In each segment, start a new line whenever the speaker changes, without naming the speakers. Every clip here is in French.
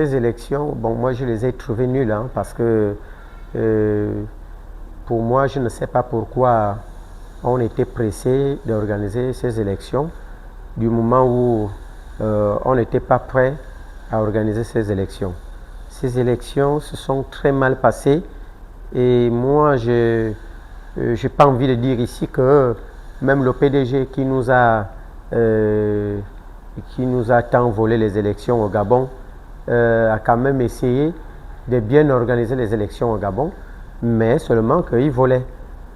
Ces élections, bon, moi je les ai trouvées nulles, hein, parce que pour moi, je ne sais pas pourquoi on était pressé d'organiser ces élections du moment où on n'était pas prêt à organiser ces élections. Ces élections se sont très mal passées et moi, je n'ai pas envie de dire ici que même le PDG qui nous a tant volé les élections au Gabon a quand même essayé de bien organiser les élections au Gabon, mais seulement qu'il volait.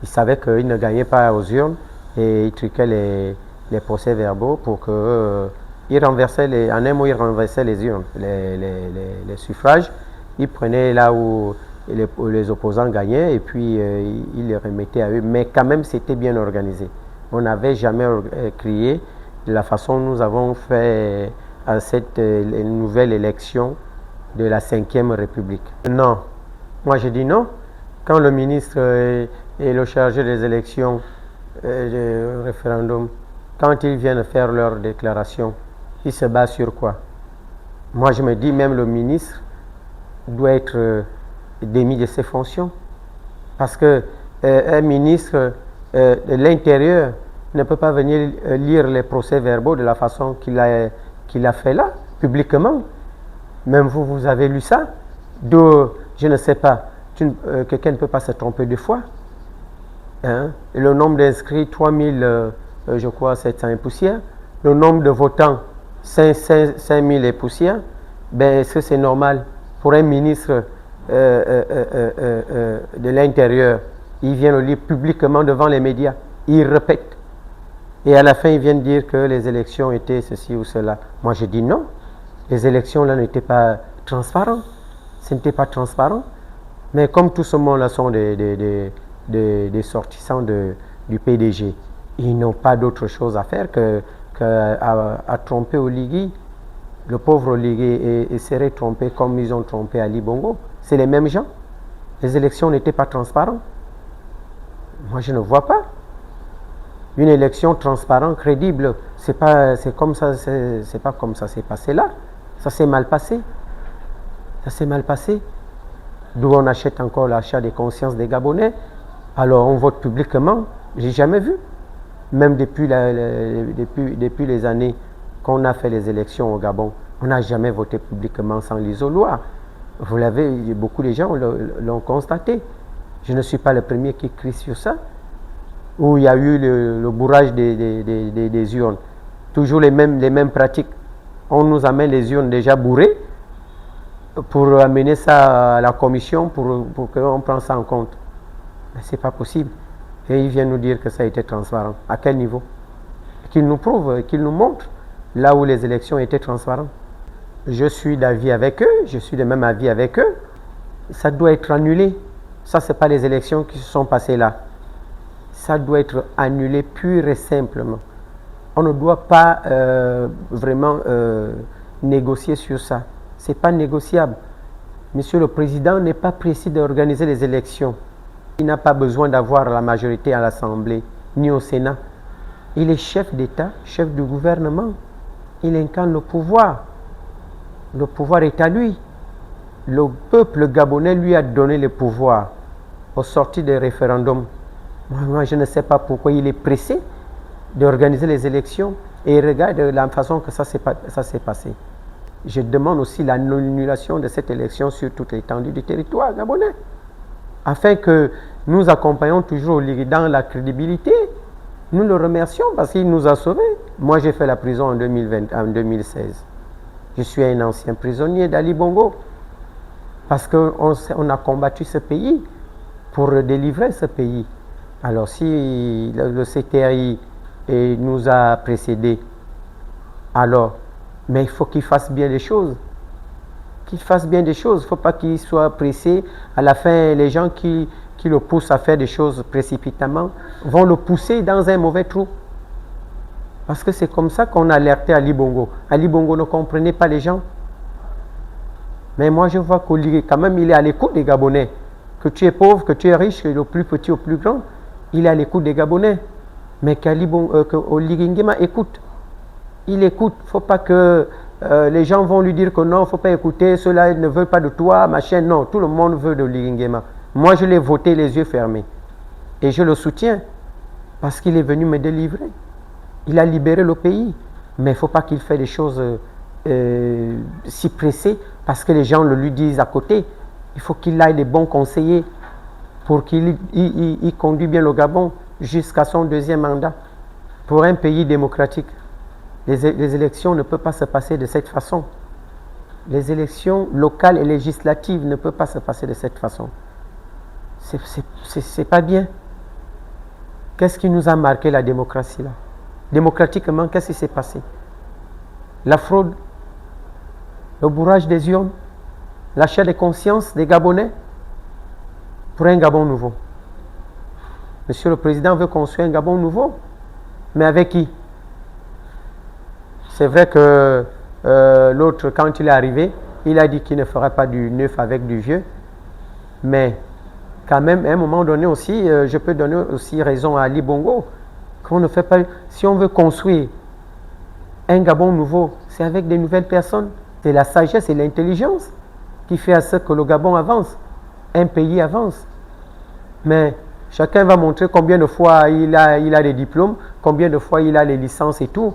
Il savait qu'il ne gagnait pas aux urnes et il truquait les procès-verbaux pour que il renversait en un mot, il renversait les urnes, les suffrages. Il prenait là où les opposants gagnaient et puis il les remettait à eux. Mais quand même, c'était bien organisé. On n'avait jamais crié de la façon dont nous avons fait à cette nouvelle élection de la 5e République. Non, moi je dis non. Quand le ministre et le chargé des élections du référendum, quand ils viennent faire leur déclaration, ils se basent sur quoi? Moi je me dis même le ministre doit être démis de ses fonctions. Parce que un ministre de l'Intérieur ne peut pas venir lire les procès-verbaux de la façon qu'il a fait là, publiquement. Même vous, vous avez lu ça. Je ne sais pas, quelqu'un ne peut pas se tromper deux fois. Hein? Le nombre d'inscrits, 3000, je crois, 700 et poussières. Le nombre de votants, 5000 et poussières. Ben, est-ce que c'est normal pour un ministre de l'Intérieur? Il vient le lire publiquement devant les médias. Il répète. Et à la fin, ils viennent dire que les élections étaient ceci ou cela. Moi, je dis non. Les élections là n'étaient pas transparentes. Ce n'était pas transparent. Mais comme tout ce monde là sont des sortissants du PDG, ils n'ont pas d'autre chose à faire qu'à tromper Oligui. Le pauvre Oligui serait trompé comme ils ont trompé Ali Bongo. C'est les mêmes gens. Les élections n'étaient pas transparentes. Moi, je ne vois pas. Une élection transparente, crédible, c'est pas comme ça, c'est pas comme ça s'est passé là. Ça s'est mal passé. Ça s'est mal passé. D'où on achète encore l'achat des consciences des Gabonais. Alors on vote publiquement. J'ai jamais vu. Même depuis les années qu'on a fait les élections au Gabon, on n'a jamais voté publiquement sans l'isoloir. Vous l'avez, beaucoup de gens l'ont constaté. Je ne suis pas le premier qui crie sur ça. Où il y a eu le bourrage des urnes. Toujours les mêmes pratiques. On nous amène les urnes déjà bourrées pour amener ça à la commission pour qu'on prenne ça en compte. Mais ce n'est pas possible. Et ils viennent nous dire que ça a été transparent. À quel niveau? Qu'ils nous prouvent, qu'ils nous montrent là où les élections étaient transparentes. Je suis d'avis avec eux, je suis de même avis avec eux. Ça doit être annulé. Ça, ce n'est pas les élections qui se sont passées là. Ça doit être annulé pur et simplement. On ne doit pas vraiment négocier sur ça. Ce n'est pas négociable. Monsieur le Président n'est pas pressé d'organiser les élections. Il n'a pas besoin d'avoir la majorité à l'Assemblée ni au Sénat. Il est chef d'État, chef du gouvernement. Il incarne le pouvoir. Le pouvoir est à lui. Le peuple gabonais lui a donné le pouvoir au sortir des référendums. Moi, je ne sais pas pourquoi il est pressé d'organiser les élections et regarde la façon que ça s'est passé. Je demande aussi l'annulation de cette élection sur toute l'étendue du territoire gabonais, afin que nous accompagnions toujours Oligui dans la crédibilité. Nous le remercions parce qu'il nous a sauvés. Moi, j'ai fait la prison en 2016. Je suis un ancien prisonnier d'Ali Bongo parce qu'on a combattu ce pays pour délivrer ce pays. Alors si le CTI nous a précédés, alors, mais il faut qu'il fasse bien les choses. Qu'il fasse bien des choses. Il ne faut pas qu'il soit pressé. À la fin, les gens qui le poussent à faire des choses précipitamment vont le pousser dans un mauvais trou. Parce que c'est comme ça qu'on a alerté Ali Bongo. Ali Bongo ne comprenait pas les gens. Mais moi, je vois qu'Oligui, quand même, il est à l'écoute des Gabonais. Que tu es pauvre, que tu es riche, que le plus petit au plus grand, il est à l'écoute des Gabonais. Mais qu'Oligui Nguema écoute. Il écoute. Il ne faut pas que les gens vont lui dire que non, il ne faut pas écouter, ceux-là ne veulent pas de toi, machin. Non, tout le monde veut de Oligui Nguema. Moi, je l'ai voté les yeux fermés. Et je le soutiens parce qu'il est venu me délivrer. Il a libéré le pays. Mais il ne faut pas qu'il fasse des choses si pressées parce que les gens le lui disent à côté. Il faut qu'il aille des bons conseillers pour qu'il conduise bien le Gabon jusqu'à son deuxième mandat. Pour un pays démocratique, les élections ne peuvent pas se passer de cette façon. Les élections locales et législatives ne peuvent pas se passer de cette façon. C'est pas bien. Qu'est-ce qui nous a marqué la démocratie là? Démocratiquement, qu'est-ce qui s'est passé? La fraude, le bourrage des urnes, l'achat des consciences des Gabonais pour un Gabon nouveau. Monsieur le Président veut construire un Gabon nouveau, mais avec qui? C'est vrai que l'autre, quand il est arrivé, il a dit qu'il ne fera pas du neuf avec du vieux, mais quand même, à un moment donné aussi, je peux donner aussi raison à Ali Bongo, qu'on ne fait pas. Si on veut construire un Gabon nouveau, c'est avec des nouvelles personnes. C'est la sagesse et l'intelligence qui fait à ce que le Gabon avance, un pays avance. Mais chacun va montrer combien de fois il a des diplômes, combien de fois il a les licences et tout.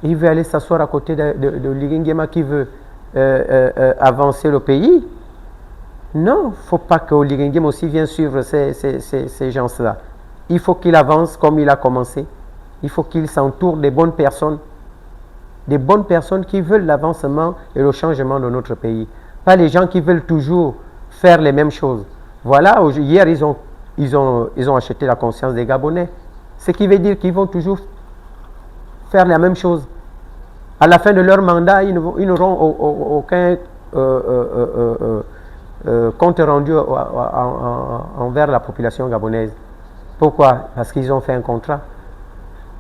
Il veut aller s'asseoir à côté de Oligui Nguema qui veut avancer le pays. Non, il ne faut pas que Oligui Nguema aussi vienne suivre ces gens-là. Il faut qu'il avance comme il a commencé. Il faut qu'il s'entoure des bonnes personnes qui veulent l'avancement et le changement de notre pays. Pas les gens qui veulent toujours faire les mêmes choses. Voilà, hier, ils ont acheté la conscience des Gabonais. Ce qui veut dire qu'ils vont toujours faire la même chose. À la fin de leur mandat, ils n'auront aucun compte rendu envers la population gabonaise. Pourquoi? Parce qu'ils ont fait un contrat.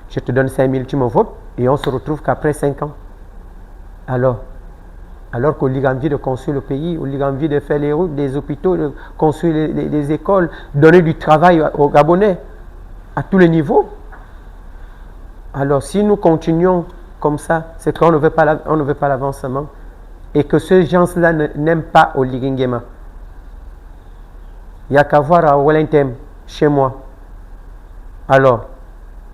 Je te donne 5 000, tu me votes, et on se retrouve qu'après 5 ans. Alors qu'Oligui a envie de construire le pays, Oligui a envie de faire les routes, des hôpitaux, de construire les écoles, donner du travail aux Gabonais, à tous les niveaux. Alors si nous continuons comme ça, c'est qu'on ne veut pas l'avancement, et que ces gens-là n'aiment pas Oligui Nguema. Il n'y a qu'à voir à Wellington, chez moi. Alors,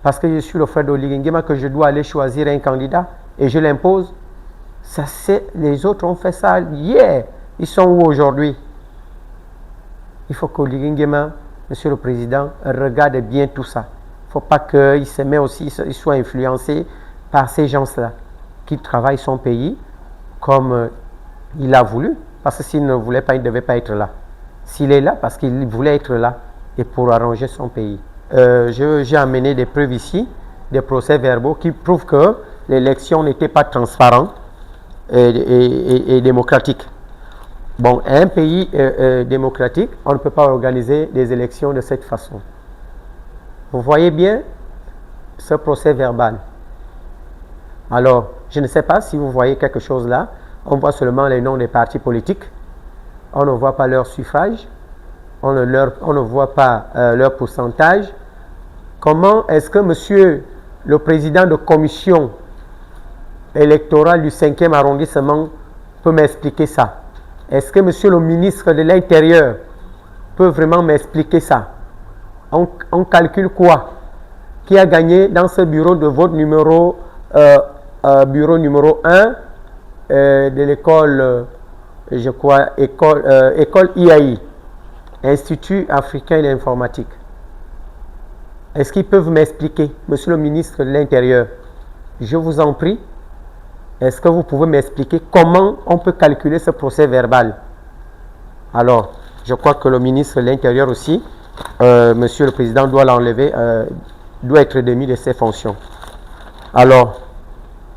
parce que je suis le frère d'Oligui Nguema, que je dois aller choisir un candidat, et je l'impose, les autres ont fait ça hier. Ils sont où aujourd'hui? Il faut qu'Oligui Nguema, Monsieur le Président, regarde bien tout ça. Il ne faut pas qu'il se mette aussi, il soit influencé par ces gens-là qui travaillent son pays comme il a voulu, parce que s'il ne voulait pas, il ne devait pas être là. S'il est là, parce qu'il voulait être là et pour arranger son pays. J'ai amené des preuves ici, des procès-verbaux qui prouvent que l'élection n'était pas transparente et démocratique. Bon, un pays démocratique, on ne peut pas organiser des élections de cette façon. Vous voyez bien ce procès-verbal. Alors, je ne sais pas si vous voyez quelque chose là. On voit seulement les noms des partis politiques. On ne voit pas leur suffrage. On ne voit pas leur pourcentage. Comment est-ce que monsieur le président de commission électorale du 5e arrondissement peut m'expliquer ça? Est-ce que monsieur le ministre de l'Intérieur peut vraiment m'expliquer ça? On calcule quoi? Qui a gagné dans ce bureau de vote numéro 1 de l'école, je crois, école IAI, Institut africain d'informatique. Est-ce qu'ils peuvent m'expliquer, monsieur le ministre de l'Intérieur? Je vous en prie, est-ce que vous pouvez m'expliquer comment on peut calculer ce procès verbal? Alors, je crois que le ministre de l'Intérieur aussi, monsieur le Président, doit l'enlever, doit être démis de ses fonctions. Alors,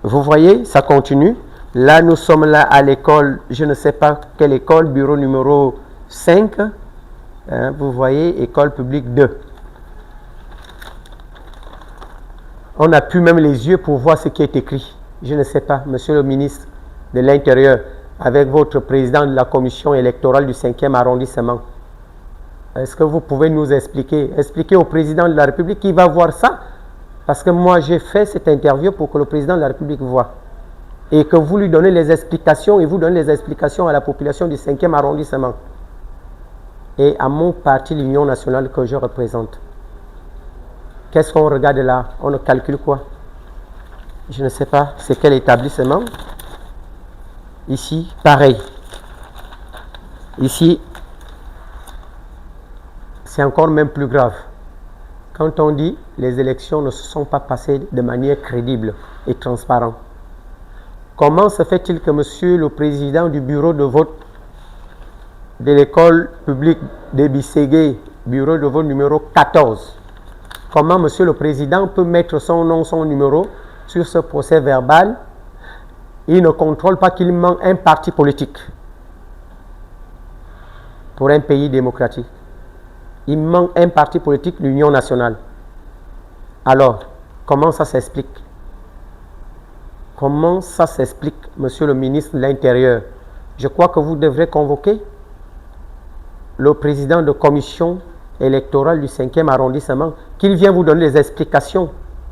vous voyez, ça continue. Là, nous sommes là à l'école, je ne sais pas quelle école, bureau numéro 5. Hein, vous voyez, école publique 2. On n'a plus même les yeux pour voir ce qui est écrit. Je ne sais pas, monsieur le ministre de l'Intérieur, avec votre président de la commission électorale du 5e arrondissement. Est-ce que vous pouvez nous expliquer au président de la République qui va voir ça? Parce que moi, j'ai fait cette interview pour que le président de la République voie. et que vous lui donnez les explications, et vous donnez les explications à la population du 5e arrondissement et à mon parti, l'Union nationale que je représente. Qu'est-ce qu'on regarde là? On ne calcule quoi? Je ne sais pas, c'est quel établissement? Ici, pareil. Ici, c'est encore même plus grave. Quand on dit les élections ne se sont pas passées de manière crédible et transparente, comment se fait-il que monsieur le président du bureau de vote de l'école publique de Bisségué, bureau de vote numéro 14, comment monsieur le président peut mettre son nom, son numéro sur ce procès verbal? Il ne contrôle pas qu'il manque un parti politique pour un pays démocratique. Il manque un parti politique, l'Union nationale. Alors, comment ça s'explique? Comment ça s'explique, monsieur le ministre de l'Intérieur? Je crois que vous devrez convoquer le président de commission électorale du 5e arrondissement, qu'il vienne vous donner des explications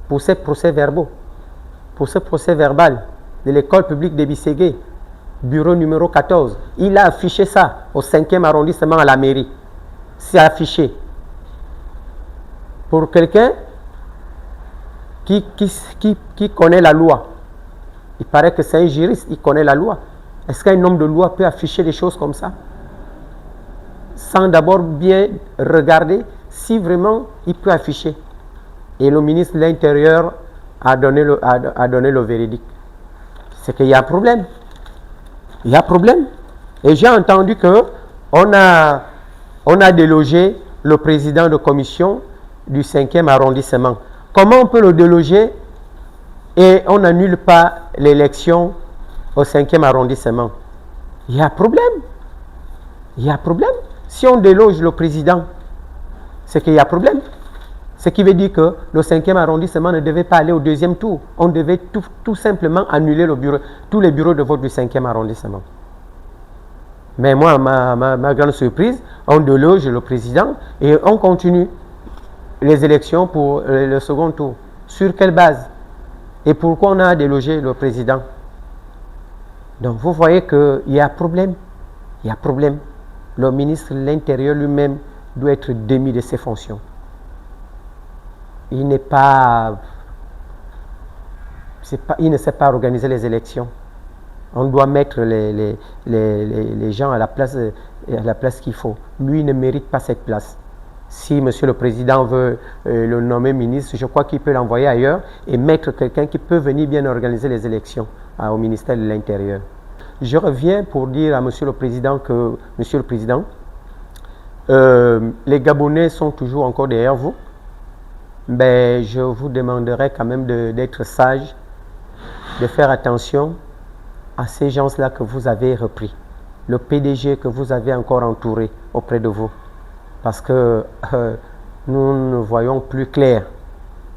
pour ces procès-verbaux, pour ce procès verbal de l'école publique de Bisségué, bureau numéro 14. Il a affiché ça au 5e arrondissement à la mairie. C'est affiché. Pour quelqu'un qui connaît la loi, il paraît que c'est un juriste, il connaît la loi. Est-ce qu'un homme de loi peut afficher des choses comme ça sans d'abord bien regarder si vraiment il peut afficher? Et le ministre de l'Intérieur a donné le véridique. C'est qu'il y a un problème. Il y a un problème. Et j'ai entendu qu'on a délogé le président de commission du 5e arrondissement. Comment on peut le déloger et on n'annule pas l'élection au 5e arrondissement? Il y a un problème. Il y a un problème. Si on déloge le président, c'est qu'il y a un problème. Ce qui veut dire que le 5e arrondissement ne devait pas aller au deuxième tour. On devait tout simplement annuler tous les bureaux de vote du 5e arrondissement. Mais moi, ma grande surprise, on déloge le président et on continue les élections pour le second tour. Sur quelle base? Et pourquoi on a délogé le président? Donc vous voyez qu'il y a un problème. Il y a un problème. Le ministre de l'Intérieur lui-même doit être démis de ses fonctions. Il ne sait pas organiser les élections. On doit mettre les gens à la place qu'il faut. Lui ne mérite pas cette place. Si monsieur le président veut le nommer ministre, je crois qu'il peut l'envoyer ailleurs et mettre quelqu'un qui peut venir bien organiser les élections au ministère de l'Intérieur. Je reviens pour dire à monsieur le président que, monsieur le président, les Gabonais sont toujours encore derrière vous. Mais je vous demanderai quand même d'être sage, de faire attention à ces gens-là que vous avez repris, le PDG que vous avez encore entouré auprès de vous. Parce que nous ne voyons plus clair.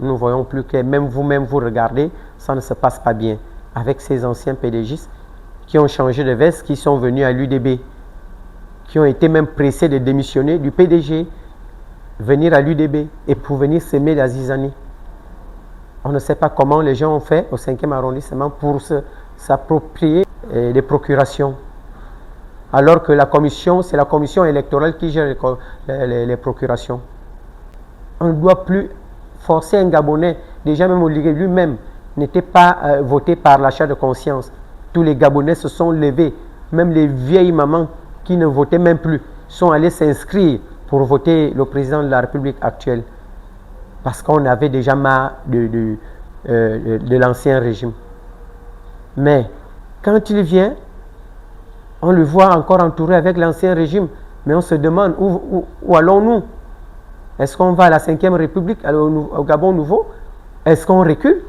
Nous ne voyons plus clair. Même vous-même, vous regardez, ça ne se passe pas bien. Avec ces anciens PDGistes qui ont changé de veste, qui sont venus à l'UDB, qui ont été même pressés de démissionner du PDG, venir à l'UDB et pour venir s'aimer la zizanie. On ne sait pas comment les gens ont fait au 5e arrondissement pour s'approprier des procurations. Alors que la commission, c'est la commission électorale qui gère les procurations. On ne doit plus forcer un Gabonais, déjà même Oligué lui-même n'était pas voté par l'achat de conscience. Tous les Gabonais se sont levés, même les vieilles mamans qui ne votaient même plus, sont allées s'inscrire pour voter le président de la République actuelle. Parce qu'on avait déjà marre de l'ancien régime. Mais quand il vient, on le voit encore entouré avec l'ancien régime. Mais on se demande où allons-nous? Est-ce qu'on va à la 5e République, au Gabon nouveau? Est-ce qu'on recule?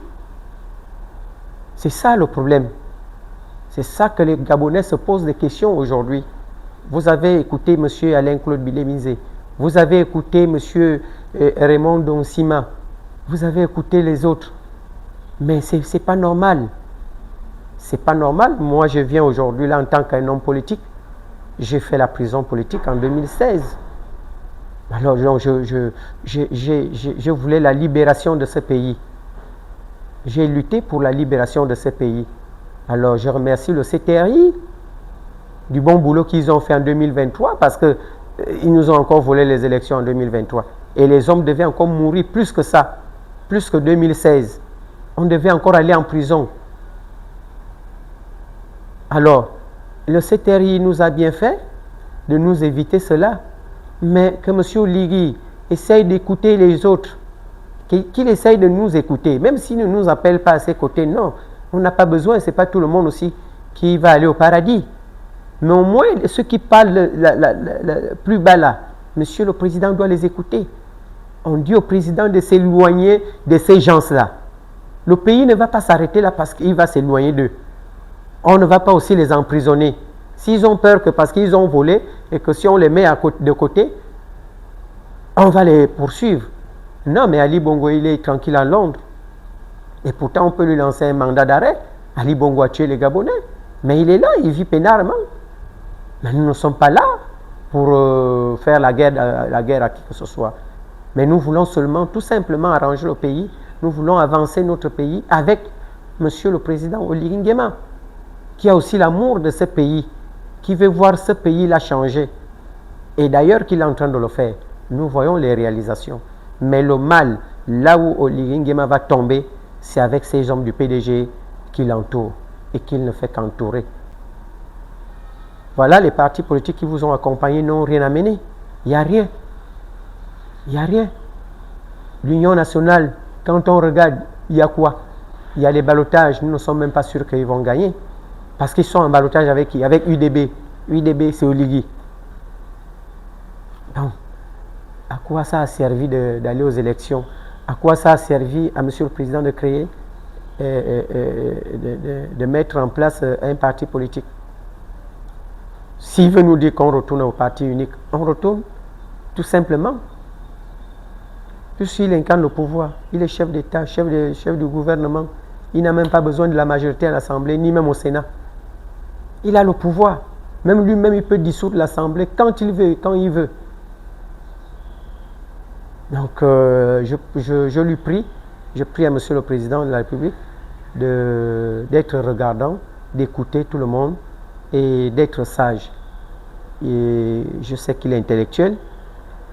C'est ça le problème. C'est ça que les Gabonais se posent des questions aujourd'hui. Vous avez écouté M. Alain-Claude Bilémizé. Vous avez écouté M. Raymond Donsima. Vous avez écouté les autres. Mais ce n'est pas normal. C'est pas normal. Moi, je viens aujourd'hui là en tant qu'un homme politique. J'ai fait la prison politique en 2016. Alors, je voulais la libération de ce pays. J'ai lutté pour la libération de ce pays. Alors, je remercie le CTRI du bon boulot qu'ils ont fait en 2023 parce qu'ils nous ont encore volé les élections en 2023. Et les hommes devaient encore mourir plus que ça, plus que 2016. On devait encore aller en prison. Alors, le CTRI nous a bien fait de nous éviter cela, mais que M. Oligui essaye d'écouter les autres, qu'il essaye de nous écouter, même s'il ne nous appelle pas à ses côtés, non, on n'a pas besoin, ce n'est pas tout le monde aussi qui va aller au paradis. Mais au moins, ceux qui parlent plus bas là, Monsieur le Président doit les écouter. On dit au Président de s'éloigner de ces gens-là. Le pays ne va pas s'arrêter là parce qu'il va s'éloigner d'eux. On ne va pas aussi les emprisonner. S'ils ont peur que parce qu'ils ont volé et que si on les met de côté, on va les poursuivre. Non, mais Ali Bongo, il est tranquille à Londres. Et pourtant, on peut lui lancer un mandat d'arrêt. Ali Bongo a tué les Gabonais. Mais il est là, il vit pénalement. Mais nous ne sommes pas là pour faire la guerre à qui que ce soit. Mais nous voulons seulement, tout simplement, arranger le pays. Nous voulons avancer notre pays avec Monsieur le Président Oligui Nguema, qui a aussi l'amour de ce pays, qui veut voir ce pays-là changer. Et d'ailleurs, qu'il est en train de le faire. Nous voyons les réalisations. Mais le mal, là où Oligui Nguema va tomber, c'est avec ces hommes du PDG qui l'entourent et qu'il ne fait qu'entourer. Voilà, les partis politiques qui vous ont accompagné n'ont rien amené. Il n'y a rien. Il n'y a rien. L'Union nationale, quand on regarde, il y a quoi? Il y a les ballottages. Nous ne sommes même pas sûrs qu'ils vont gagner. Parce qu'ils sont en ballotage avec qui? Avec UDB. UDB, c'est Oligui. Donc, à quoi ça a servi d'aller aux élections? À quoi ça a servi à M. le Président de créer, de mettre en place un parti politique? S'il veut nous dire qu'on retourne au parti unique, on retourne tout simplement. Puisqu'il incarne le pouvoir, il est chef d'État, chef du gouvernement. Il n'a même pas besoin de la majorité à l'Assemblée, ni même au Sénat. Il a le pouvoir. Même lui-même, il peut dissoudre l'Assemblée quand il veut, quand il veut. Donc, je lui prie, je prie à Monsieur le Président de la République d'être regardant, d'écouter tout le monde et d'être sage. Et je sais qu'il est intellectuel.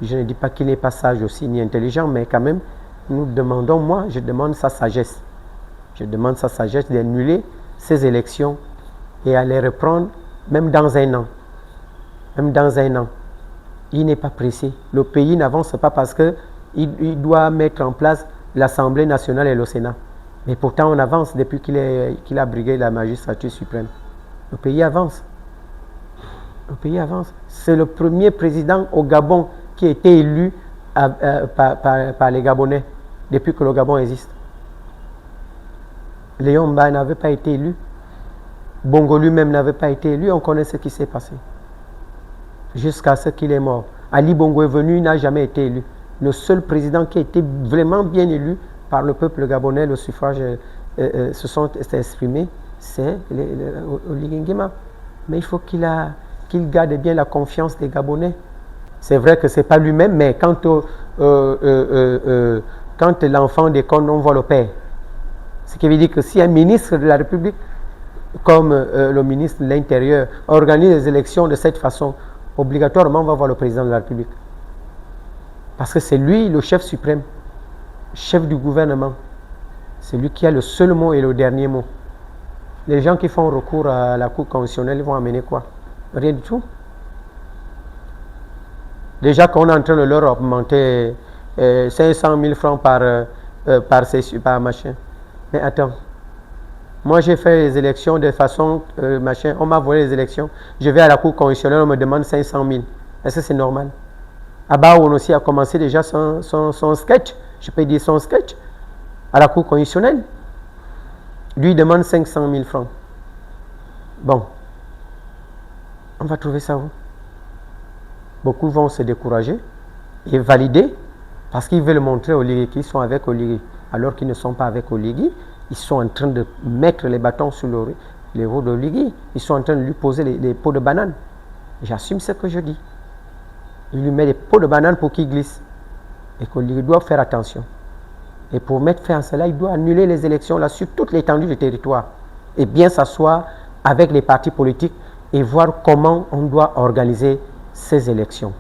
Je ne dis pas qu'il n'est pas sage aussi, ni intelligent, mais quand même, nous demandons, moi, je demande sa sagesse. Je demande sa sagesse d'annuler ces élections et à les reprendre même dans un an. Même dans un an. Il n'est pas pressé. Le pays n'avance pas parce qu'il doit mettre en place l'Assemblée nationale et le Sénat. Mais pourtant, on avance depuis qu'il a brigué la magistrature suprême. Le pays avance. Le pays avance. C'est le premier président au Gabon qui a été élu par les Gabonais depuis que le Gabon existe. Léon Mba n'avait pas été élu. Bongo lui-même n'avait pas été élu. On connaît ce qui s'est passé. Jusqu'à ce qu'il est mort. Ali Bongo est venu, il n'a jamais été élu. Le seul président qui a été vraiment bien élu par le peuple gabonais, le suffrage se sont exprimés, c'est Oligui Nguema. Mais il faut qu'il garde bien la confiance des Gabonais. C'est vrai que ce n'est pas lui-même, mais quand l'enfant déconne, on voit le père. Ce qui veut dire que si un ministre de la République, comme le ministre de l'Intérieur, organise les élections de cette façon, obligatoirement on va voir le président de la République. Parce que c'est lui le chef suprême, chef du gouvernement. C'est lui qui a le seul mot et le dernier mot. Les gens qui font recours à la Cour constitutionnelle, ils vont amener quoi? Rien du tout. Déjà qu'on est en train de leur augmenter 500 000 francs par machin. Mais attends. Moi, j'ai fait les élections de façon machin. On m'a volé les élections. Je vais à la Cour constitutionnelle, on me demande 500 000. Est-ce que c'est normal? Abaoun aussi a commencé déjà son sketch. Je peux dire son sketch. À la Cour constitutionnelle. Lui, il demande 500 000 francs. Bon. On va trouver ça où? Beaucoup vont se décourager et valider parce qu'ils veulent montrer aux Oligui qu'ils sont avec Oligui. Alors qu'ils ne sont pas avec Oligui. Ils sont en train de mettre les bâtons sur les roues d'Oligui. Ils sont en train de lui poser les pots de banane. J'assume ce que je dis. Il lui met des pots de banane pour qu'il glisse. Et qu'Oligui doit faire attention. Et pour mettre fin à cela, il doit annuler les élections là sur toute l'étendue du territoire. et bien s'asseoir avec les partis politiques et voir comment on doit organiser ces élections.